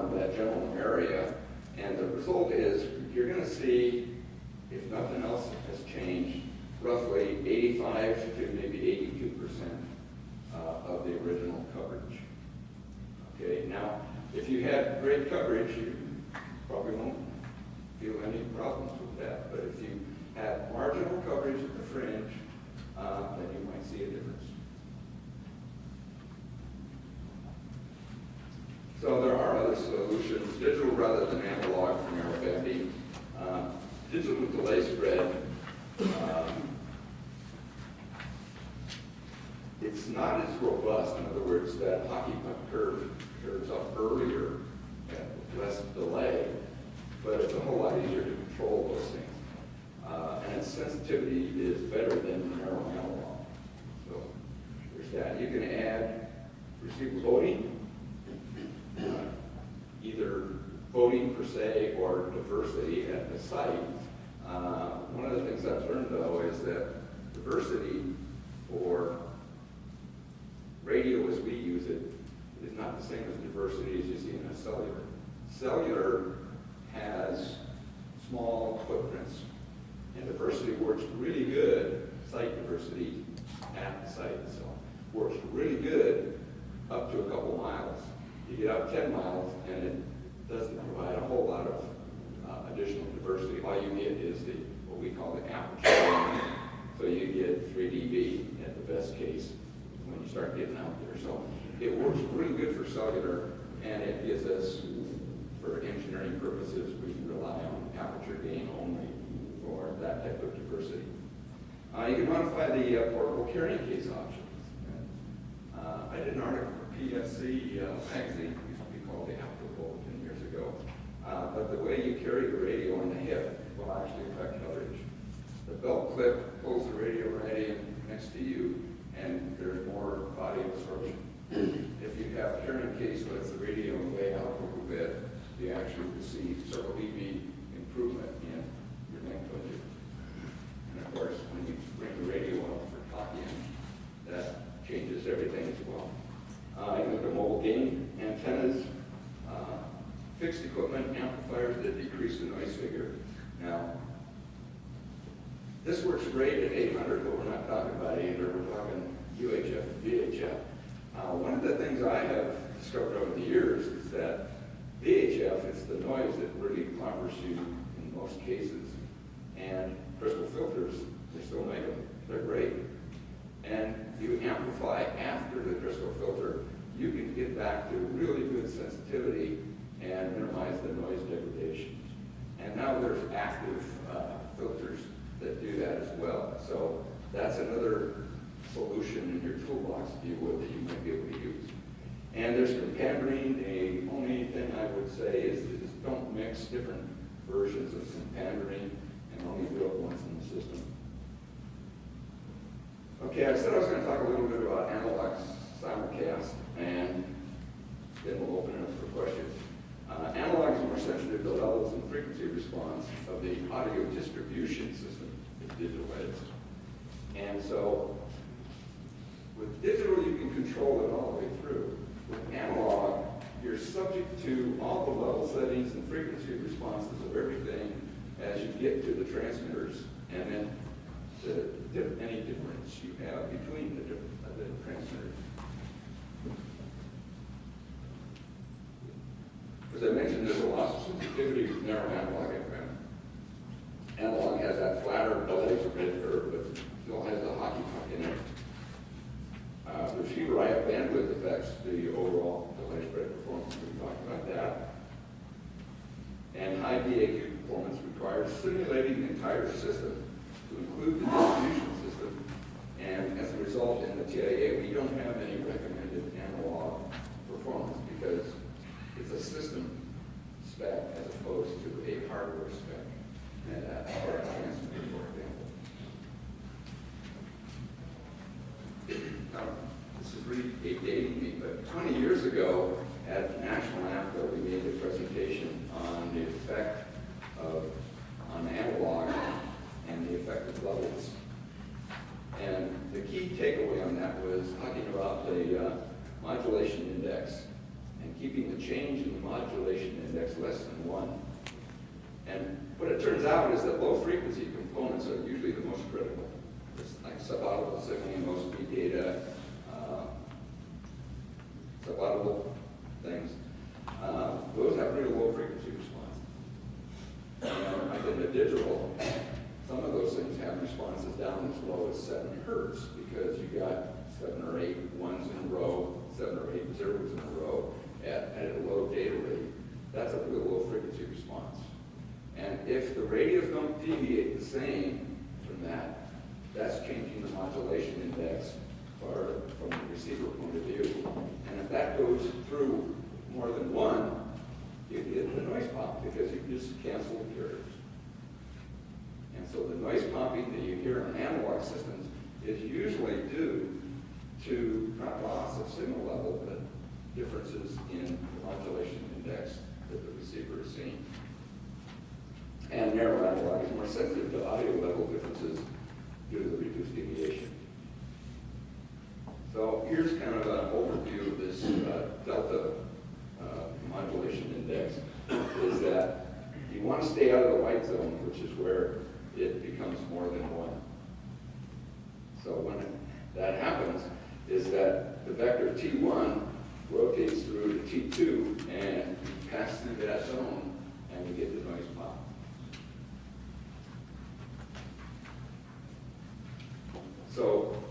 around that general area. And the result is you're going to see, if nothing else has changed, roughly 85 to maybe 82% of the original coverage. Okay, now, if you had great coverage, you probably won't feel any problems with that. But if you have marginal coverage at the fringe, then you might see a difference. So there are other solutions, digital rather than analog for narrowbanding. Digital delay spread, it's not as robust. In other words, that hockey puck curve curves up earlier and less delay, but it's a whole lot easier to control those things. And its sensitivity is better than narrow analog. So there's that. You can add receiver voting, either voting per se or diversity at the site. One of the things I've learned, though, is that diversity for radio as we use it is not the same as diversity as you see in a cellular. Cellular has small footprints, and diversity works really good, site diversity at the site itself, works really good up to a couple miles. You get up 10 miles, and it doesn't provide a whole lot of additional diversity. All you get is what we call the aperture. So you get 3 dB at the best case when you start getting out there. So it works really good for cellular, and it gives us, for engineering purposes, we can rely on aperture gain only for that type of diversity. You can modify the portable carrying case options. I did an article for PSC magazine, it used to be called the Apple Bulletin years ago. But the way you carry the radio on the hip will actually affect coverage. The belt clip pulls the radio right in next to you, and there's more body absorption. If you have a carrying case with the radio way out a little bit, you actually will see several dB improvement in your neck budget. And of course, when you bring the radio up for talking, that changes everything as well. You look at mobile gain antennas, fixed equipment amplifiers that decrease the noise figure. Now, this works great at 800, but we're not talking about 800, we're talking UHF and VHF. One of the things I have discovered over the years is that VHF is the noise that really clobbers you in most cases. And crystal filters, they still make them, they're great. And you amplify after the crystal filter, you can get back to really good sensitivity and minimize the noise degradation. And now there's active filters that do that as well. So that's another solution in your toolbox, if you would, that you might be able to use. And there's compandering. The only thing I would say is don't mix different versions of compandering and only do it once in the system. Okay, I said I was going to talk a little bit about analog simulcast, and then we'll open it up for questions. Analog is more sensitive to levels and frequency response of the audio distribution system that digital is. And so with digital, you can control it all the way through. With analog, you're subject to all the level settings and frequency responses of everything as you get to the transmitters, and then any difference you have between the transmitters. As I mentioned, there's a lot of sensitivity with narrow analog FM. Analog has that flatter delay curve, but still has a hockey puck in it. The receiver IF bandwidth affects the overall delay spread performance. We talked about that. And high DAQ performance requires simulating the entire system to include the distribution system. And as a result, in the TIA, we don't have any recommended analog performance because it's a system spec as opposed to a hardware spec. And for a transmitter, for example. Now, this is really dating me, but 20 years ago at National AMCA, we made a presentation on the effect on analog and the effect of levels. And the key takeaway on that was talking about the modulation index and keeping the change in the modulation index less than 1. And what it turns out is that low frequency components are usually the most critical. It's like subaudible signaling, low speed data, subaudible things. Those have really low frequency response. And like in the digital, some of those things have responses down as low as 7 hertz because you got 7 or 8 ones in a row, 7 or 8 zeros in a row at a low data rate. That's a real low frequency response. And if the radios don't deviate the same from that, that's changing the modulation index from the receiver point of view. And if that goes through more than 1, you get the noise pop because you just cancel the carriers. And so the noise popping that you hear on analog systems is usually due to not loss of signal level, but differences in the modulation index that the receiver is seeing. And narrow analog is more sensitive to audio level differences due to the reduced deviation. So here's kind of an overview of this delta modulation index, is that you want to stay out of the white zone, which is where it becomes more than 1. So when that happens, is that the vector T1 rotates through to T2 and you pass through that zone and you get the noise pop. So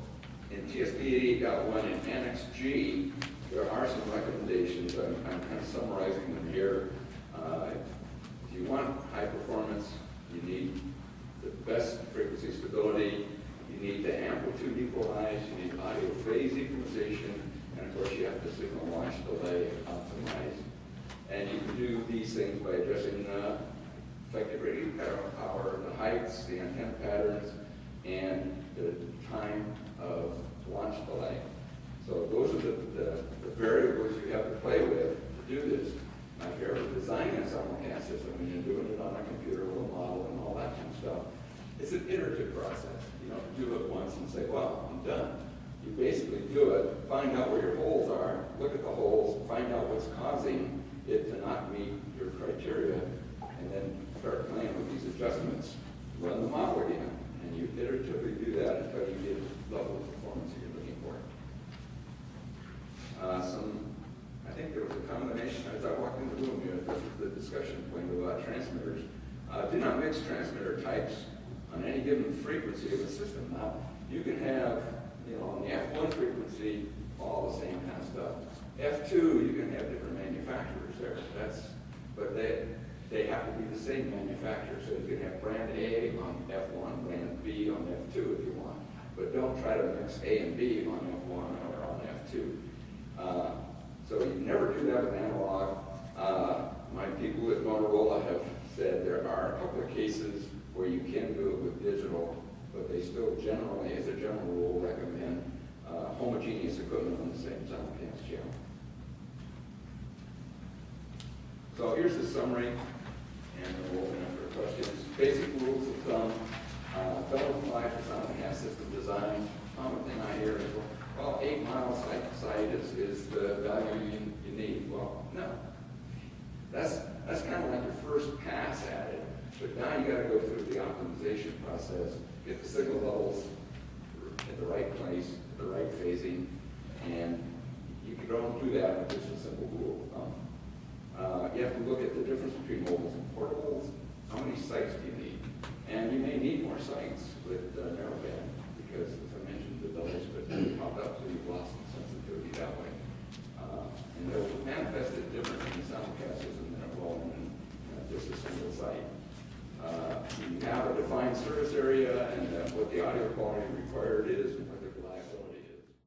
in TSP 88.1 in Annex G, there are some recommendations. I'm kind of summarizing them here. If you want high performance, you need the best frequency stability, you need the amplitude equalize, you need audio phase equalization, and of course you have the signal launch delay optimize. And you can do these things by adjusting effective radio power, the heights, the antenna patterns, and the time of launch delay. So those are the variables you have to play with to do this. Now, if you're ever designing a simulcast system and you're doing it on a computer with a model and all that kind of stuff, it's an iterative process. You don't do it once and say, well, I'm done. You basically do it, find out where your holes are, look at the holes, find out what's causing it to not meet your criteria, and then start playing with these adjustments. Run the model again, and you iteratively do that until you get the level of performance that you're looking for. I think there was a combination, as I walked in the room here, this was the discussion point about transmitters. Do not mix transmitter types on any given frequency of the system. Now, you can have, on the F1 frequency, all the same kind of stuff. F2, you can have different manufacturers there. But they have to be the same manufacturer. So you can have brand A on F1, brand B on F2 if you want. But don't try to mix A and B on F1 or on F2. So you never do that with analog. My people at Motorola have said there are a couple of cases where you can do it with digital, but they still generally, as a general rule, recommend homogeneous equipment on the same simulcast channel. So here's the summary, and then we'll open up for questions. Basic rules of thumb. Don't apply for simulcast system design. Common thing I hear is, well, 8 miles side is the value you need. Well, no. That's kind of like your first pass at it. But now you got to go through the optimization process, get the signal levels at the right place, the right phasing, and you can don't do that with just a simple rule of thumb. You have to look at the difference between mobiles and portables. How many sites do you need? And you may need more sites with Narrowband because, as I mentioned, the delays could pop up, so you've lost some sensitivity that way. And they'll manifest it differently in simulcast system than it will in just a single site. You have a defined service area, and what the audio quality required is